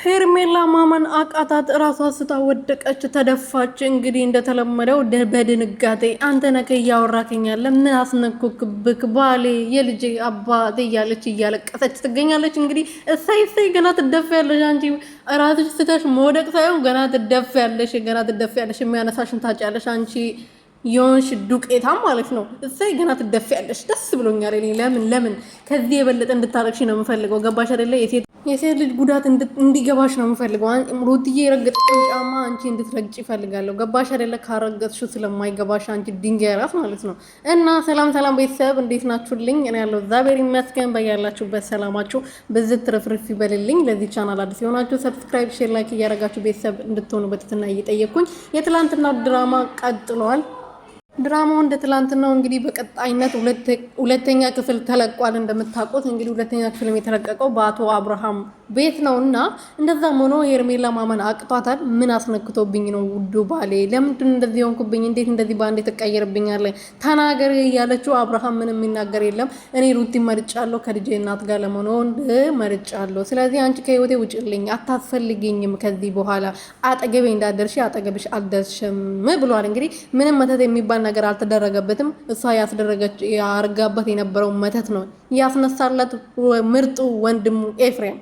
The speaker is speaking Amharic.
ሄርሜላ ማመን አቃታት። ራሷ ስታወደቀች ተደፋች። እንግዲህ እንደተለመደው በድንጋጤ አንተ ነህ እያወራከኛለ ምን አስነኩክብክ ባሌ የልጄ አባት እያለች እያለቀሰች ትገኛለች። እንግዲህ እሰይ ገና ትደፊያለሽ አንቺ ራስሽ ስተሽ መውደቅ ሳይሆን ገና ትደፊያለሽ የሚያነሳሽን ታጫለሽ አንቺ የሆንሽ ዱቄታም ማለት ነው። እሰይ ገና ትደፊያለሽ። ደስ ብሎኛል። እኔ ለምን ከዚህ የበለጠ እንድታረግሽ ነው የምፈልገው። ገባሽ አይደለ? የሴት ልጅ ጉዳት እንዲገባሽ ነው የምፈልገው። ሩትዬ የረገጥሽውን ጫማ አንቺ እንድትረግጭ ይፈልጋለሁ። ገባሽ አይደለ? ካረገጥሽው ስለማይገባሽ አንቺ ድንጋይ ራስ ማለት ነው። እና ሰላም ቤተሰብ እንዴት ናችሁልኝ? እኔ ያለው እግዚአብሔር ይመስገን። በያላችሁበት ሰላማችሁ ብዝት ትርፍርፍ ይበልልኝ። ለዚህ ቻናል አዲስ የሆናችሁ ሰብስክራይብ፣ ሼር፣ ላይክ እያደረጋችሁ ቤተሰብ እንድትሆኑ በትህትና እየጠየቅኩኝ የትላንትና ድራማ ቀጥሏል። ድራማው እንደ ትላንትናው እንግዲህ በቀጣይነት ሁለተኛ ክፍል ተለቋል። እንደምታውቁት እንግዲህ ሁለተኛ ክፍል የተለቀቀው በአቶ አብርሃም ቤት ነውና እንደዛም ሆኖ ሄርሜላ ማመን አቅቷታል። ምን አስነክቶብኝ ነው ውዱ ባሌ? ለምንድን እንደዚህ ሆንኩብኝ? እንዴት እንደዚህ ባንዴ ትቀየርብኛለህ? ተናገር እያለችው አብርሃም ምንም የሚናገር የለም። እኔ ሩቲ መርጫለሁ፣ ከልጄ እናት ጋር ለመሆን መርጫለሁ። ስለዚህ አንቺ ከህይወቴ ውጭልኝ፣ አታስፈልጊኝም። ከዚህ በኋላ አጠገቤ እንዳደርሽ አጠገብሽ አልደርሽም ብሏል። እንግዲህ ምንም መተት የሚባል ነገር አልተደረገበትም። እሷ ያርጋበት የነበረው መተት ነው ያስነሳላት ምርጡ ወንድሙ ኤፍሬም።